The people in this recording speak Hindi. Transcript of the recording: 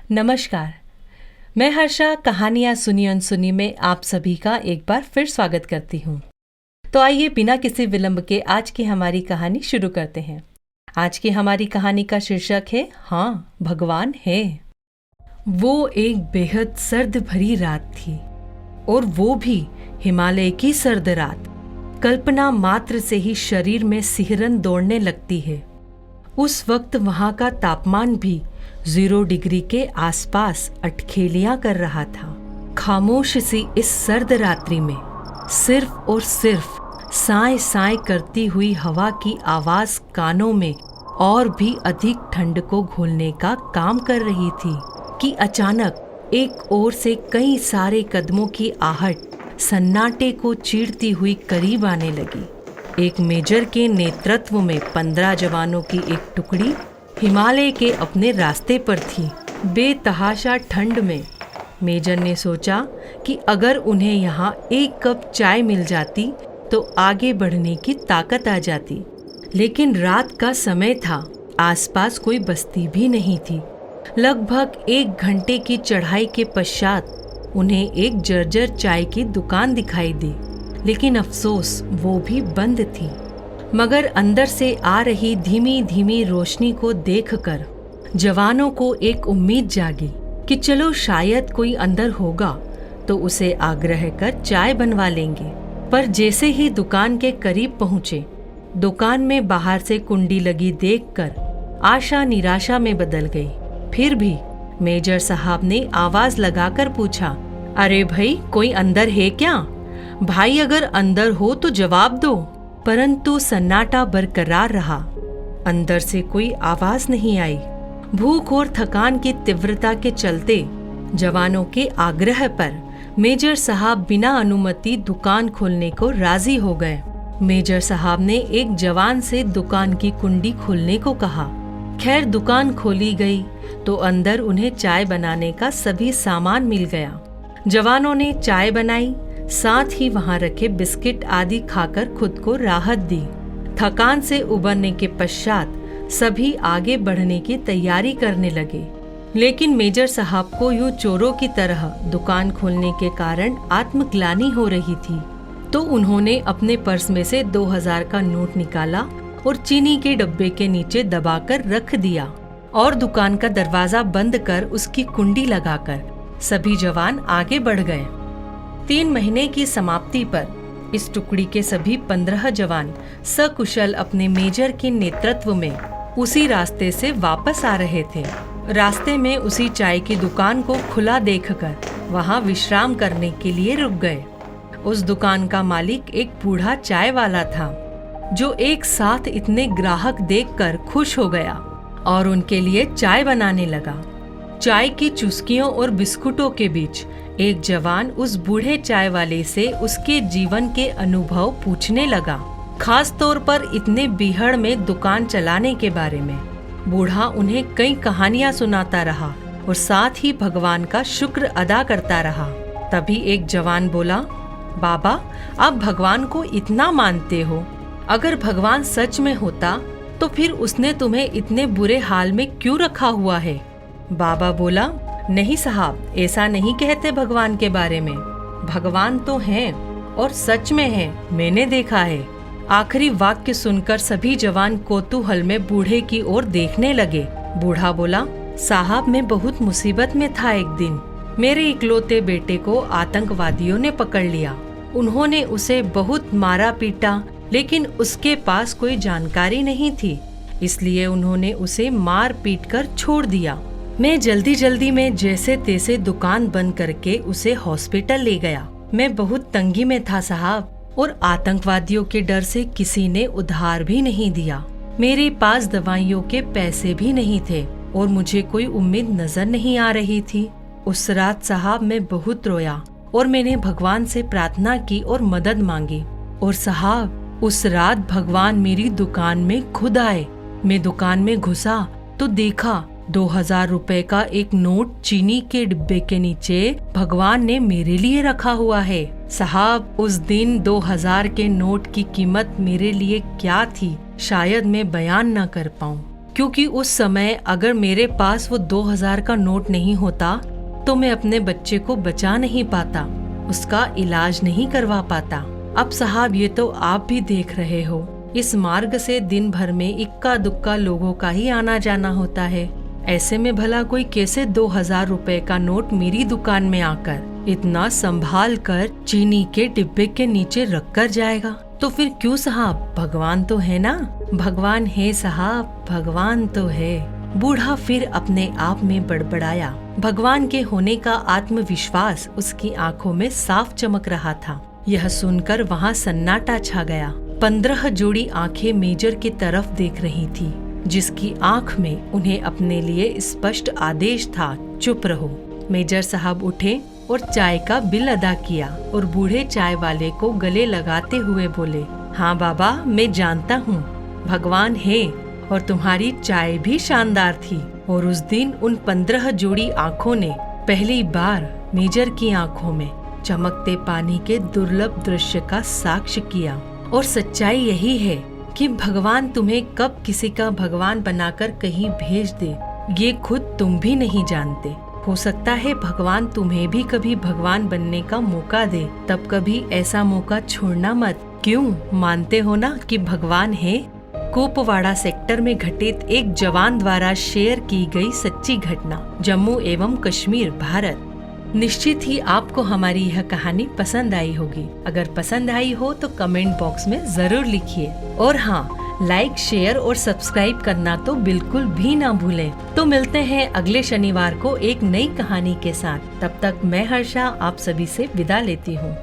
नमस्कार। मैं हर्षा कहानियाँ सुनी अनसुनी में आप सभी का एक बार फिर स्वागत करती हूँ। तो आइए बिना किसी विलंब के आज की हमारी कहानी शुरू करते हैं। आज की हमारी कहानी का शीर्षक है हाँ, भगवान है। वो एक बेहद सर्द भरी रात थी और वो भी हिमालय की सर्द रात। कल्पना मात्र से ही शरीर में सिहरन दौड़ने लगती है। उस वक्त वहाँ का तापमान भी 0 डिग्री के आसपास अटखेलियां कर रहा था। खामोश सी इस सर्द रात्रि में सिर्फ और सिर्फ साए साए करती हुई हवा की आवाज कानों में और भी अधिक ठंड को घोलने का काम कर रही थी कि अचानक एक ओर से कई सारे कदमों की आहट सन्नाटे को चीरती हुई करीब आने लगी। एक मेजर के नेतृत्व में 15 जवानों की एक टुकड़ी हिमालय के अपने रास्ते पर थी। बेतहाशा ठंड में मेजर ने सोचा कि अगर उन्हें यहाँ एक कप चाय मिल जाती तो आगे बढ़ने की ताकत आ जाती। लेकिन रात का समय था, आसपास कोई बस्ती भी नहीं थी। लगभग 1 घंटे की चढ़ाई के पश्चात उन्हें एक जर्जर चाय की दुकान दिखाई दी, लेकिन अफसोस वो भी बंद थी। मगर अंदर से आ रही धीमी धीमी रोशनी को देखकर जवानों को एक उम्मीद जागी कि चलो शायद कोई अंदर होगा तो उसे आग्रह कर चाय बनवा लेंगे। पर जैसे ही दुकान के करीब पहुंचे, दुकान में बाहर से कुंडी लगी देखकर आशा निराशा में बदल गई। फिर भी मेजर साहब ने आवाज लगाकर पूछा, अरे भाई, कोई अंदर है क्या? भाई अगर अंदर हो तो जवाब दो। परंतु सन्नाटा बरकरार रहा। अंदर से कोई आवाज नहीं आई। भूख और थकान की तीव्रता के चलते जवानों के आग्रह पर मेजर साहब बिना अनुमति दुकान खोलने को राजी हो गए। मेजर साहब ने एक जवान से दुकान की कुंडी खोलने को कहा। खैर दुकान खोली गई तो अंदर उन्हें चाय बनाने का सभी सामान मिल गया। जवानों ने चाय बनाई, साथ ही वहां रखे बिस्किट आदि खाकर खुद को राहत दी। थकान से उबरने के पश्चात सभी आगे बढ़ने की तैयारी करने लगे। लेकिन मेजर साहब को यूं चोरों की तरह दुकान खोलने के कारण आत्मग्लानि हो रही थी। तो उन्होंने अपने पर्स में से 2000 का नोट निकाला और चीनी के डब्बे के नीचे दबाकर रख दिया और दुकान का दरवाजा बंद कर उसकी कुंडी लगाकर सभी जवान आगे बढ़ गए। 3 महीने की समाप्ति पर इस टुकड़ी के सभी 15 जवान सकुशल अपने मेजर के नेतृत्व में उसी रास्ते से वापस आ रहे थे। रास्ते में उसी चाय की दुकान को खुला देखकर वहां विश्राम करने के लिए रुक गए। उस दुकान का मालिक एक बूढ़ा चाय वाला था, जो एक साथ इतने ग्राहक देखकर खुश हो गया और उनके लिए चाय बनाने लगा। चाय की चुस्कियों और बिस्कुटों के बीच एक जवान उस बूढ़े चाय वाले से उसके जीवन के अनुभव पूछने लगा, खास तौर पर इतने बीहड़ में दुकान चलाने के बारे में। बूढ़ा उन्हें कई कहानियां सुनाता रहा और साथ ही भगवान का शुक्र अदा करता रहा। तभी एक जवान बोला, बाबा, आप भगवान को इतना मानते हो, अगर भगवान सच में होता तो फिर उसने तुम्हें इतने बुरे हाल में क्यों रखा हुआ है? बाबा बोला, नहीं साहब, ऐसा नहीं कहते भगवान के बारे में। भगवान तो हैं और सच में हैं, मैंने देखा है। आखिरी वाक्य सुनकर सभी जवान कौतूहल में बूढ़े की ओर देखने लगे। बूढ़ा बोला, साहब, मैं बहुत मुसीबत में था। एक दिन मेरे इकलौते बेटे को आतंकवादियों ने पकड़ लिया। उन्होंने उसे बहुत मारा पीटा, लेकिन उसके पास कोई जानकारी नहीं थी, इसलिए उन्होंने उसे मार पीट कर छोड़ दिया। मैं जल्दी जल्दी में जैसे तैसे दुकान बंद करके उसे हॉस्पिटल ले गया। मैं बहुत तंगी में था साहब, और आतंकवादियों के डर से किसी ने उधार भी नहीं दिया। मेरे पास दवाइयों के पैसे भी नहीं थे और मुझे कोई उम्मीद नजर नहीं आ रही थी। उस रात साहब मैं बहुत रोया और मैंने भगवान से प्रार्थना की और मदद मांगी। और साहब, उस रात भगवान मेरी दुकान में खुद आए। मैं दुकान में घुसा तो देखा 2000 रुपए का एक नोट चीनी के डिब्बे के नीचे भगवान ने मेरे लिए रखा हुआ है। साहब, उस दिन 2000 के नोट की कीमत मेरे लिए क्या थी, शायद मैं बयान न कर पाऊं। क्योंकि उस समय अगर मेरे पास वो 2000 का नोट नहीं होता तो मैं अपने बच्चे को बचा नहीं पाता, उसका इलाज नहीं करवा पाता। अब साहब ये तो आप भी देख रहे हो, इस मार्ग से दिन भर में इक्का दुक्का लोगों का ही आना जाना होता है। ऐसे में भला कोई कैसे 2000 रुपए का नोट मेरी दुकान में आकर इतना संभाल कर चीनी के डिब्बे के नीचे रख कर जाएगा? तो फिर क्यों साहब, भगवान तो है ना? भगवान है साहब, भगवान तो है। बूढ़ा फिर अपने आप में बड़बड़ाया। भगवान के होने का आत्मविश्वास उसकी आंखों में साफ चमक रहा था। यह सुनकर वहाँ सन्नाटा छा गया। 15 जोड़ी आंखें मेजर की तरफ देख रही थी, जिसकी आंख में उन्हें अपने लिए स्पष्ट आदेश था, चुप रहो। मेजर साहब उठे और चाय का बिल अदा किया और बूढ़े चाय वाले को गले लगाते हुए बोले, हाँ बाबा, मैं जानता हूँ भगवान है और तुम्हारी चाय भी शानदार थी। और उस दिन उन 15 जोड़ी आंखों ने पहली बार मेजर की आंखों में चमकते पानी के दुर्लभ दृश्य का साक्ष्य किया। और सच्चाई यही है कि भगवान तुम्हें कब किसी का भगवान बनाकर कहीं भेज दे, ये खुद तुम भी नहीं जानते। हो सकता है भगवान तुम्हें भी कभी भगवान बनने का मौका दे, तब कभी ऐसा मौका छोड़ना मत। क्यों, मानते हो ना कि भगवान है? कुपवाड़ा सेक्टर में घटित एक जवान द्वारा शेयर की गई सच्ची घटना, जम्मू एवं कश्मीर, भारत। निश्चित ही आपको हमारी यह कहानी पसंद आई होगी। अगर पसंद आई हो तो कमेंट बॉक्स में जरूर लिखिए। और हाँ, लाइक, शेयर और सब्सक्राइब करना तो बिल्कुल भी ना भूलें। तो मिलते हैं अगले शनिवार को एक नई कहानी के साथ। तब तक मैं हर्षा आप सभी से विदा लेती हूँ।